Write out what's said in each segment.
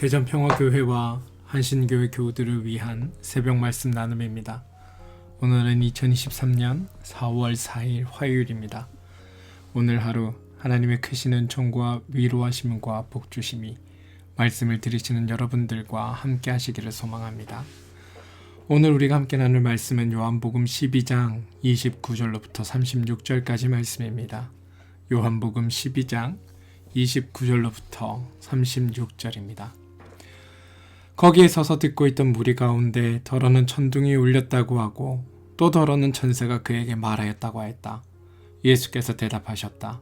대전평화교회와 한신교회 교우들을 위한 새벽 말씀 나눔입니다. 오늘은 2023년 4월 4일 화요일입니다. 오늘 하루 하나님의 크신 은총과 위로하심과 복주심이 말씀을 들으시는 여러분들과 함께 하시기를 소망합니다. 오늘 우리가 함께 나눌 말씀은 요한복음 12장 29절로부터 36절까지 말씀입니다. 요한복음 12장 29절로부터 36절입니다. 거기에 서서 듣고 있던 무리 가운데 더러는 천둥이 울렸다고 하고 또 더러는 천사가 그에게 말하였다고 하였다. 예수께서 대답하셨다.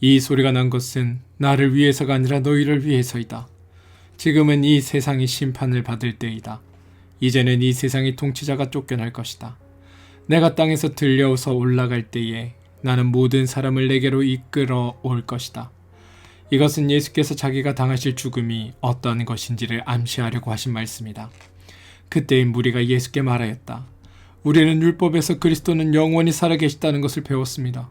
이 소리가 난 것은 나를 위해서가 아니라 너희를 위해서이다. 지금은 이 세상이 심판을 받을 때이다. 이제는 이 세상의 통치자가 쫓겨날 것이다. 내가 땅에서 들려서 올라갈 때에 나는 모든 사람을 내게로 이끌어 올 것이다. 이것은 예수께서 자기가 당하실 죽음이 어떤 것인지를 암시하려고 하신 말씀이다. 그때의 무리가 예수께 말하였다. 우리는 율법에서 그리스도는 영원히 살아계시다는 것을 배웠습니다.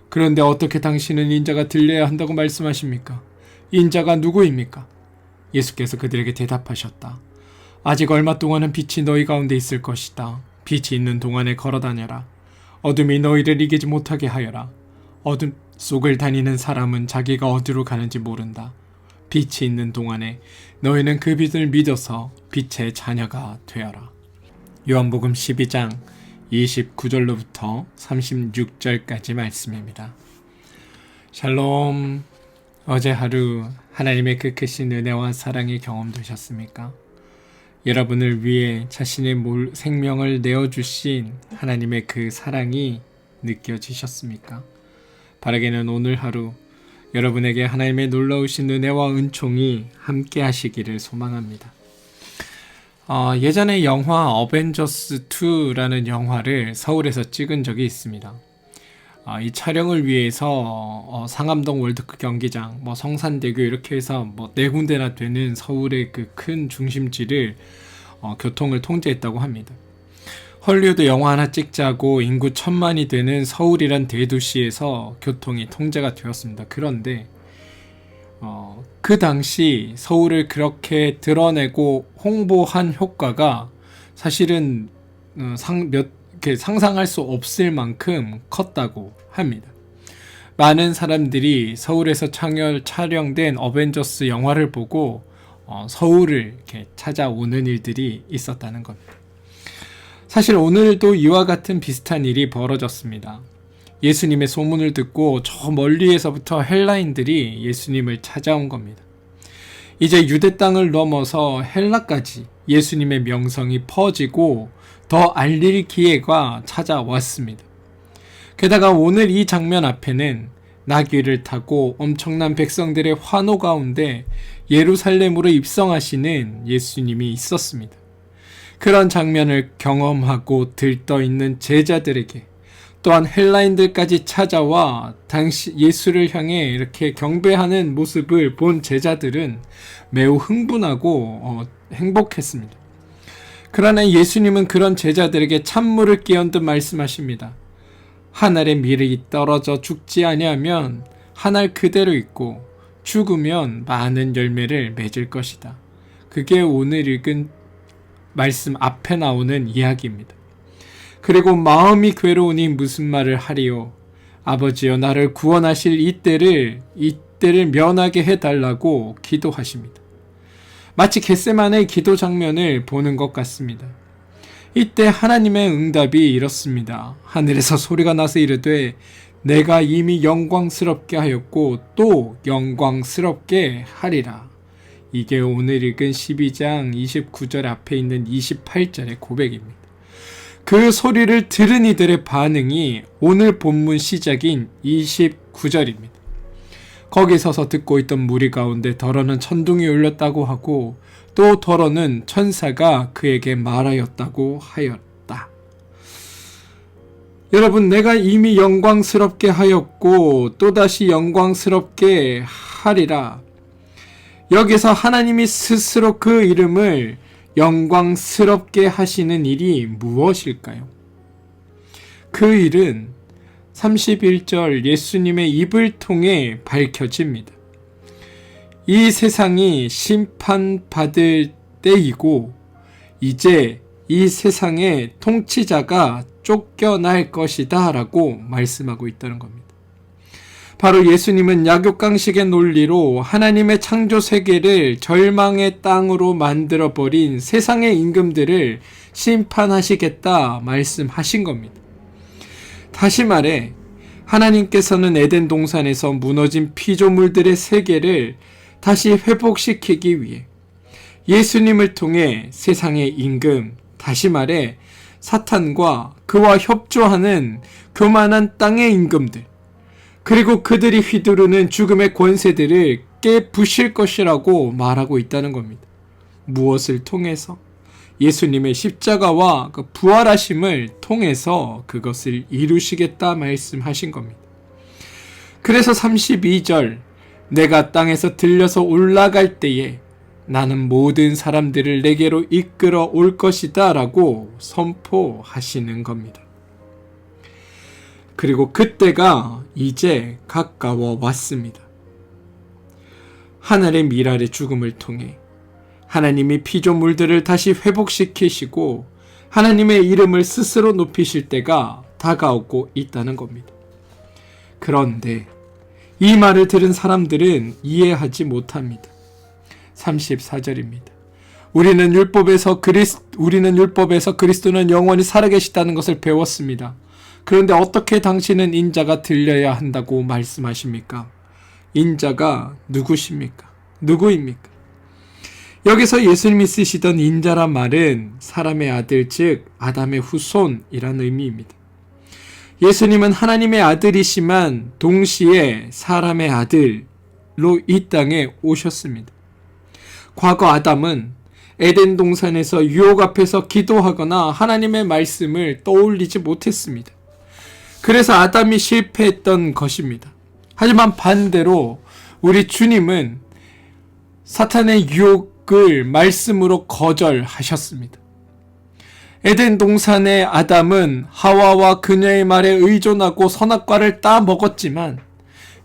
그런데 어떻게 당신은 인자가 들려야 한다고 말씀하십니까? 인자가 누구입니까? 예수께서 그들에게 대답하셨다. 아직 얼마 동안은 빛이 너희 가운데 있을 것이다. 빛이 있는 동안에 걸어다녀라. 어둠이 너희를 이기지 못하게 하여라. 어둠 속을 다니는 사람은 자기가 어디로 가는지 모른다. 빛이 있는 동안에 너희는 그 빛을 믿어서 빛의 자녀가 되어라. 요한복음 12장 29절로부터 36절까지 말씀입니다. 샬롬. 어제 하루 하나님의 그 크신 은혜와 사랑이 경험되셨습니까? 여러분을 위해 자신의 생명을 내어주신 하나님의 그 사랑이 느껴지셨습니까? 바라기는 오늘 하루 여러분에게 하나님의 놀라우신 은혜와 은총이 함께 하시기를 소망합니다. 예전에 영화 어벤져스 2라는 영화를 서울에서 찍은 적이 있습니다. 이 촬영을 위해서 상암동 월드컵 경기장, 성산대교 이렇게 해서 네 군데나 되는 서울의 그 큰 중심지를 교통을 통제했다고 합니다. 헐리우드 영화 하나 찍자고 인구 1000만이 되는 서울이란 대도시에서 교통이 통제가 되었습니다. 그런데 그 당시 서울을 그렇게 드러내고 홍보한 효과가 사실은 상상할 수 없을 만큼 컸다고 합니다. 많은 사람들이 서울에서 촬영된 어벤져스 영화를 보고 서울을 이렇게 찾아오는 일들이 있었다는 겁니다. 사실 오늘도 이와 같은 비슷한 일이 벌어졌습니다. 예수님의 소문을 듣고 저 멀리에서부터 헬라인들이 예수님을 찾아온 겁니다. 이제 유대 땅을 넘어서 헬라까지 예수님의 명성이 퍼지고 더 알릴 기회가 찾아왔습니다. 게다가 오늘 이 장면 앞에는 나귀를 타고 엄청난 백성들의 환호 가운데 예루살렘으로 입성하시는 예수님이 있었습니다. 그런 장면을 경험하고 들떠있는 제자들에게 또한 헬라인들까지 찾아와 당시 예수를 향해 이렇게 경배하는 모습을 본 제자들은 매우 흥분하고 행복했습니다. 그러나 예수님은 그런 제자들에게 찬물을 끼얹듯 말씀하십니다. 한 알의 밀이 떨어져 죽지 아니하면 한 알 그대로 있고 죽으면 많은 열매를 맺을 것이다. 그게 오늘 읽은 말씀 앞에 나오는 이야기입니다. 그리고 마음이 괴로우니 무슨 말을 하리요? 아버지여 나를 구원하실 이때를 면하게 해달라고 기도하십니다. 마치 겟세마네의 기도 장면을 보는 것 같습니다. 이때 하나님의 응답이 이렇습니다. 하늘에서 소리가 나서 이르되 내가 이미 영광스럽게 하였고 또 영광스럽게 하리라. 이게 오늘 읽은 12장 29절 앞에 있는 28절의 고백입니다. 그 소리를 들은 이들의 반응이 오늘 본문 시작인 29절입니다. 거기 서서 듣고 있던 무리 가운데 더러는 천둥이 울렸다고 하고 또 더러는 천사가 그에게 말하였다고 하였다. 여러분, 내가 이미 영광스럽게 하였고 또다시 영광스럽게 하리라. 여기서 하나님이 스스로 그 이름을 영광스럽게 하시는 일이 무엇일까요? 그 일은 31절 예수님의 입을 통해 밝혀집니다. 이 세상이 심판받을 때이고 이제 이 세상의 통치자가 쫓겨날 것이다 라고 말씀하고 있다는 겁니다. 바로 예수님은 약육강식의 논리로 하나님의 창조 세계를 절망의 땅으로 만들어버린 세상의 임금들을 심판하시겠다 말씀하신 겁니다. 다시 말해 하나님께서는 에덴 동산에서 무너진 피조물들의 세계를 다시 회복시키기 위해 예수님을 통해 세상의 임금, 다시 말해 사탄과 그와 협조하는 교만한 땅의 임금들, 그리고 그들이 휘두르는 죽음의 권세들을 깨부실 것이라고 말하고 있다는 겁니다. 무엇을 통해서? 예수님의 십자가와 그 부활하심을 통해서 그것을 이루시겠다 말씀하신 겁니다. 그래서 32절, 내가 땅에서 들려서 올라갈 때에 나는 모든 사람들을 내게로 이끌어 올 것이다 라고 선포하시는 겁니다. 그리고 그때가 이제 가까워 왔습니다. 하늘의 미랄의 죽음을 통해 하나님이 피조물들을 다시 회복시키시고 하나님의 이름을 스스로 높이실 때가 다가오고 있다는 겁니다. 그런데 이 말을 들은 사람들은 이해하지 못합니다. 34절입니다. 우리는 율법에서 그리스도는 영원히 살아계시다는 것을 배웠습니다. 그런데 어떻게 당신은 인자가 들려야 한다고 말씀하십니까? 인자가 누구십니까? 누구입니까? 여기서 예수님이 쓰시던 인자란 말은 사람의 아들, 즉 아담의 후손이란 의미입니다. 예수님은 하나님의 아들이시만 동시에 사람의 아들로 이 땅에 오셨습니다. 과거 아담은 에덴 동산에서 유혹 앞에서 기도하거나 하나님의 말씀을 떠올리지 못했습니다. 그래서 아담이 실패했던 것입니다. 하지만 반대로 우리 주님은 사탄의 유혹을 말씀으로 거절하셨습니다. 에덴 동산의 아담은 하와와 그녀의 말에 의존하고 선악과를 따 먹었지만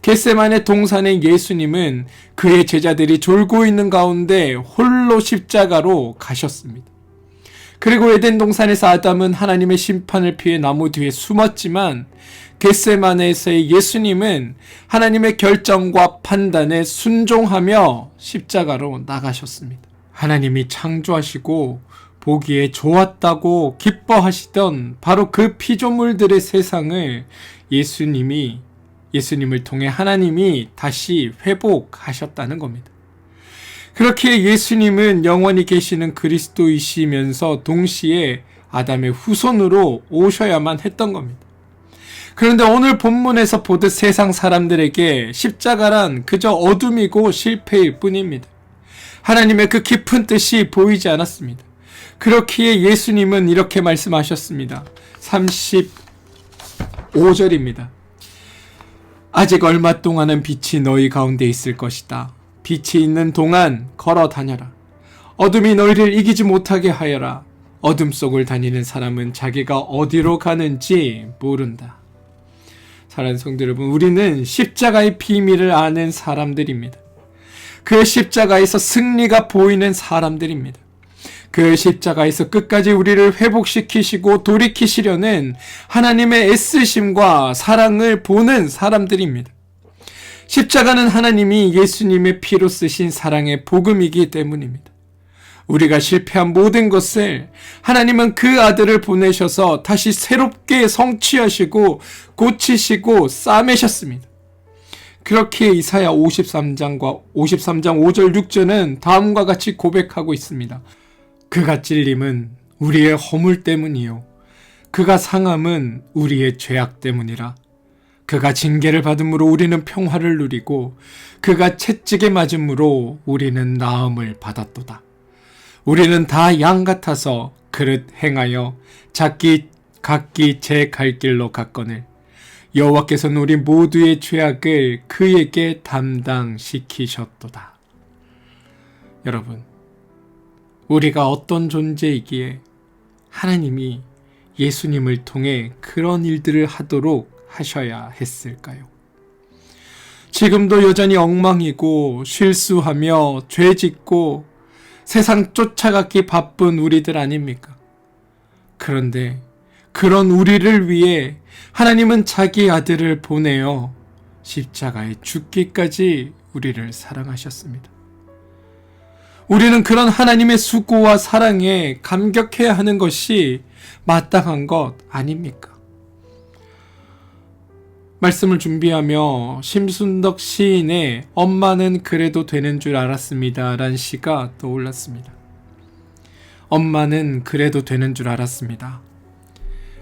겟세마네 동산의 예수님은 그의 제자들이 졸고 있는 가운데 홀로 십자가로 가셨습니다. 그리고 에덴 동산에서 아담은 하나님의 심판을 피해 나무 뒤에 숨었지만 겟세마네에서의 예수님은 하나님의 결정과 판단에 순종하며 십자가로 나가셨습니다. 하나님이 창조하시고 보기에 좋았다고 기뻐하시던 바로 그 피조물들의 세상을 예수님을 통해 하나님이 다시 회복하셨다는 겁니다. 그렇게 예수님은 영원히 계시는 그리스도이시면서 동시에 아담의 후손으로 오셔야만 했던 겁니다. 그런데 오늘 본문에서 보듯 세상 사람들에게 십자가란 그저 어둠이고 실패일 뿐입니다. 하나님의 그 깊은 뜻이 보이지 않았습니다. 그렇기에 예수님은 이렇게 말씀하셨습니다. 35절입니다. 아직 얼마 동안은 빛이 너희 가운데 있을 것이다. 빛이 있는 동안 걸어 다녀라. 어둠이 너희를 이기지 못하게 하여라. 어둠 속을 다니는 사람은 자기가 어디로 가는지 모른다. 사랑하는 성도 여러분, 우리는 십자가의 비밀을 아는 사람들입니다. 그 십자가에서 승리가 보이는 사람들입니다. 그 십자가에서 끝까지 우리를 회복시키시고 돌이키시려는 하나님의 애쓰심과 사랑을 보는 사람들입니다. 십자가는 하나님이 예수님의 피로 쓰신 사랑의 복음이기 때문입니다. 우리가 실패한 모든 것을 하나님은 그 아들을 보내셔서 다시 새롭게 성취하시고 고치시고 싸매셨습니다. 그렇게 이사야 53장 5절 6절은 다음과 같이 고백하고 있습니다. 그가 찔림은 우리의 허물 때문이요 그가 상함은 우리의 죄악 때문이라. 그가 징계를 받음으로 우리는 평화를 누리고 그가 채찍에 맞음으로 우리는 나음을 받았도다. 우리는 다 양 같아서 그릇 행하여 각기 제 갈 길로 갔거늘 여호와께서는 우리 모두의 죄악을 그에게 담당시키셨도다. 여러분, 우리가 어떤 존재이기에 하나님이 예수님을 통해 그런 일들을 하도록 하셔야 했을까요? 지금도 여전히 엉망이고 실수하며 죄짓고 세상 쫓아가기 바쁜 우리들 아닙니까? 그런데 그런 우리를 위해 하나님은 자기 아들을 보내어 십자가에 죽기까지 우리를 사랑하셨습니다. 우리는 그런 하나님의 수고와 사랑에 감격해야 하는 것이 마땅한 것 아닙니까? 말씀을 준비하며 심순덕 시인의 엄마는 그래도 되는 줄 알았습니다 라는 시가 떠올랐습니다. 엄마는 그래도 되는 줄 알았습니다.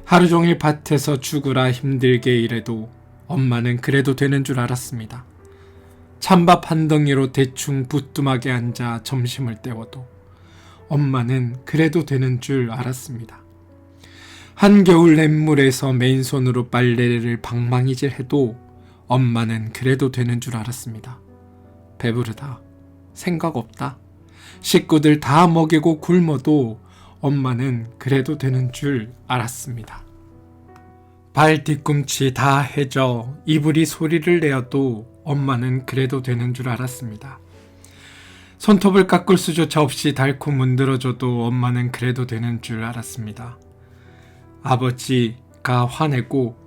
하루 종일 밭에서 죽으라 힘들게 일해도 엄마는 그래도 되는 줄 알았습니다. 찬밥 한 덩이로 대충 부뚜막에 앉아 점심을 때워도 엄마는 그래도 되는 줄 알았습니다. 한겨울 냇물에서 맨손으로 빨래를 방망이질 해도 엄마는 그래도 되는 줄 알았습니다. 배부르다, 생각 없다, 식구들 다 먹이고 굶어도 엄마는 그래도 되는 줄 알았습니다. 발 뒤꿈치 다 해져 이불이 소리를 내어도 엄마는 그래도 되는 줄 알았습니다. 손톱을 깎을 수조차 없이 닳고 문드러져도 엄마는 그래도 되는 줄 알았습니다. 아버지가 화내고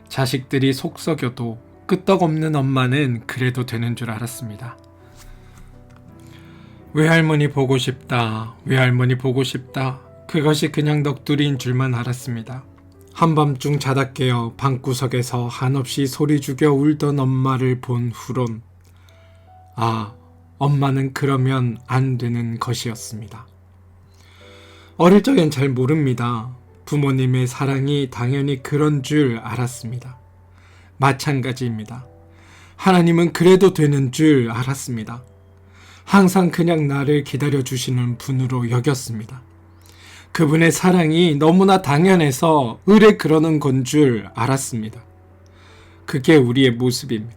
자식들이 속썩여도 끄떡없는 엄마는 그래도 되는 줄 알았습니다. 외할머니 보고 싶다, 외할머니 보고 싶다. 그것이 그냥 넋두리인 줄만 알았습니다. 한밤중 자다 깨어 방구석에서 한없이 소리 죽여 울던 엄마를 본 후론 아, 엄마는 그러면 안 되는 것이었습니다. 어릴 적엔 잘 모릅니다. 부모님의 사랑이 당연히 그런 줄 알았습니다. 마찬가지입니다. 하나님은 그래도 되는 줄 알았습니다. 항상 그냥 나를 기다려주시는 분으로 여겼습니다. 그분의 사랑이 너무나 당연해서 의뢰 그러는 건 줄 알았습니다. 그게 우리의 모습입니다.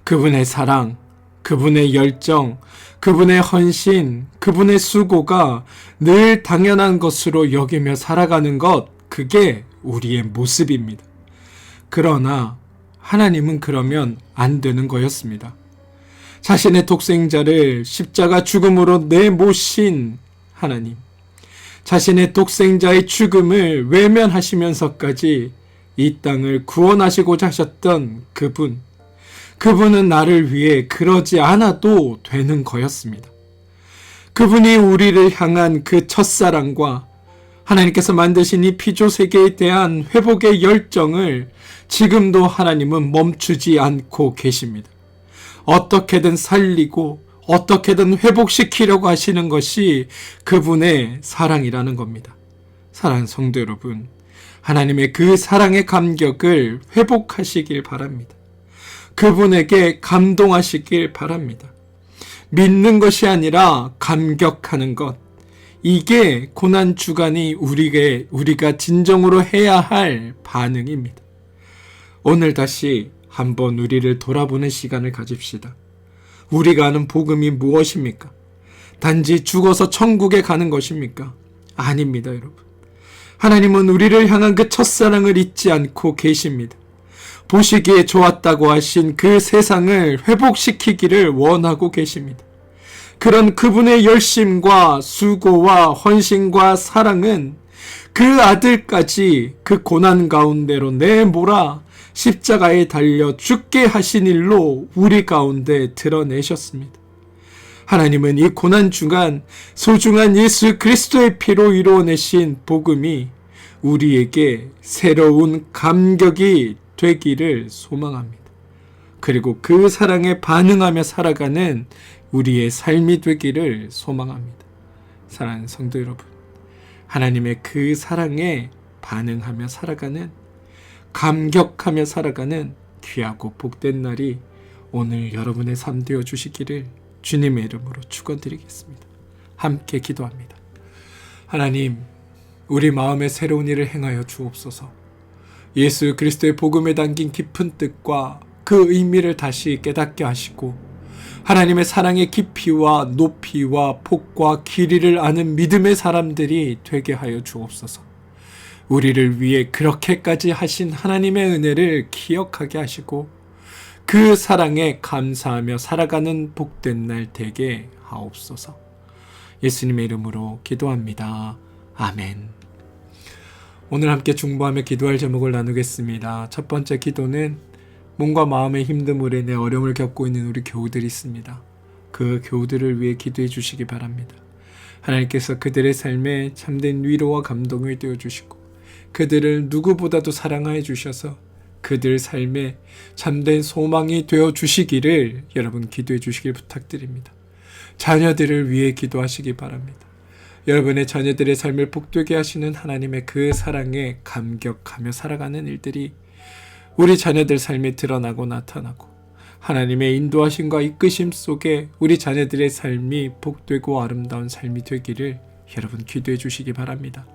그분의 사랑, 그분의 열정, 그분의 헌신, 그분의 수고가 늘 당연한 것으로 여기며 살아가는 것, 그게 우리의 모습입니다. 그러나 하나님은 그러면 안 되는 거였습니다. 자신의 독생자를 십자가 죽음으로 내모신 하나님, 자신의 독생자의 죽음을 외면하시면서까지 이 땅을 구원하시고자 하셨던 그분은 나를 위해 그러지 않아도 되는 거였습니다. 그분이 우리를 향한 그 첫사랑과 하나님께서 만드신 이 피조 세계에 대한 회복의 열정을 지금도 하나님은 멈추지 않고 계십니다. 어떻게든 살리고 어떻게든 회복시키려고 하시는 것이 그분의 사랑이라는 겁니다. 사랑하는 성도 여러분, 하나님의 그 사랑의 감격을 회복하시길 바랍니다. 그분에게 감동하시길 바랍니다. 믿는 것이 아니라 감격하는 것, 이게 고난주간이 우리가 진정으로 해야 할 반응입니다. 오늘 다시 한번 우리를 돌아보는 시간을 가집시다. 우리가 아는 복음이 무엇입니까? 단지 죽어서 천국에 가는 것입니까? 아닙니다, 여러분. 하나님은 우리를 향한 그 첫사랑을 잊지 않고 계십니다. 보시기에 좋았다고 하신 그 세상을 회복시키기를 원하고 계십니다. 그런 그분의 열심과 수고와 헌신과 사랑은 그 아들까지 그 고난 가운데로 내몰아 십자가에 달려 죽게 하신 일로 우리 가운데 드러내셨습니다. 하나님은 이 고난 중간 소중한 예수 그리스도의 피로 이루어내신 복음이 우리에게 새로운 감격이 되기를 소망합니다. 그리고 그 사랑에 반응하며 살아가는 우리의 삶이 되기를 소망합니다. 사랑하는 성도 여러분, 하나님의 그 사랑에 반응하며 살아가는, 감격하며 살아가는 귀하고 복된 날이 오늘 여러분의 삶 되어 주시기를 주님의 이름으로 축원드리겠습니다. 함께 기도합니다. 하나님, 우리 마음에 새로운 일을 행하여 주옵소서. 예수 그리스도의 복음에 담긴 깊은 뜻과 그 의미를 다시 깨닫게 하시고 하나님의 사랑의 깊이와 높이와 폭과 길이를 아는 믿음의 사람들이 되게 하여 주옵소서. 우리를 위해 그렇게까지 하신 하나님의 은혜를 기억하게 하시고 그 사랑에 감사하며 살아가는 복된 날 되게 하옵소서. 예수님의 이름으로 기도합니다. 아멘. 오늘 함께 중보하며 기도할 제목을 나누겠습니다. 첫 번째 기도는 몸과 마음의 힘듦으로 인해 어려움을 겪고 있는 우리 교우들이 있습니다. 그 교우들을 위해 기도해 주시기 바랍니다. 하나님께서 그들의 삶에 참된 위로와 감동을 되어주시고 그들을 누구보다도 사랑하여 주셔서 그들 삶에 참된 소망이 되어주시기를 여러분 기도해 주시길 부탁드립니다. 자녀들을 위해 기도하시기 바랍니다. 여러분의 자녀들의 삶을 복되게 하시는 하나님의 그 사랑에 감격하며 살아가는 일들이 우리 자녀들 삶에 드러나고 나타나고 하나님의 인도하심과 이끄심 속에 우리 자녀들의 삶이 복되고 아름다운 삶이 되기를 여러분 기도해 주시기 바랍니다.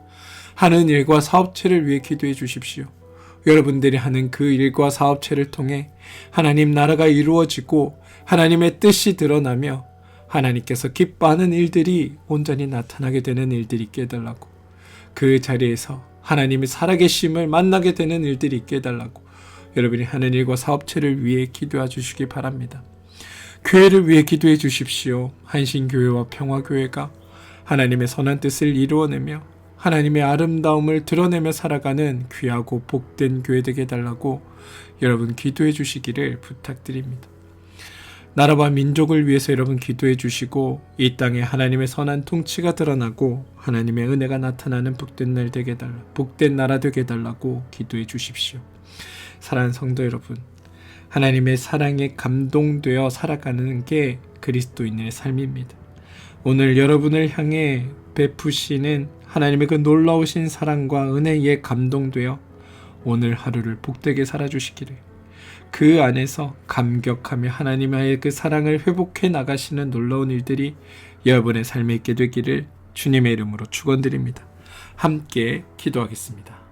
하는 일과 사업체를 위해 기도해 주십시오. 여러분들이 하는 그 일과 사업체를 통해 하나님 나라가 이루어지고 하나님의 뜻이 드러나며 하나님께서 기뻐하는 일들이 온전히 나타나게 되는 일들이 있게 해달라고, 그 자리에서 하나님이 살아계심을 만나게 되는 일들이 있게 해달라고 여러분이 하는 일과 사업체를 위해 기도해 주시기 바랍니다. 교회를 위해 기도해 주십시오. 한신교회와 평화교회가 하나님의 선한 뜻을 이루어내며 하나님의 아름다움을 드러내며 살아가는 귀하고 복된 교회 되게 해달라고 여러분 기도해 주시기를 부탁드립니다. 나라와 민족을 위해서 여러분 기도해 주시고 이 땅에 하나님의 선한 통치가 드러나고 하나님의 은혜가 나타나는 복된 날 되게 해달라, 복된 나라 되게 해달라고 기도해 주십시오. 사랑하는 성도 여러분, 하나님의 사랑에 감동되어 살아가는 게 그리스도인의 삶입니다. 오늘 여러분을 향해 베푸시는 하나님의 그 놀라우신 사랑과 은혜에 감동되어 오늘 하루를 복되게 살아주시기를, 그 안에서 감격하며 하나님의 그 사랑을 회복해 나가시는 놀라운 일들이 여러분의 삶에 있게 되기를 주님의 이름으로 축원드립니다. 함께 기도하겠습니다.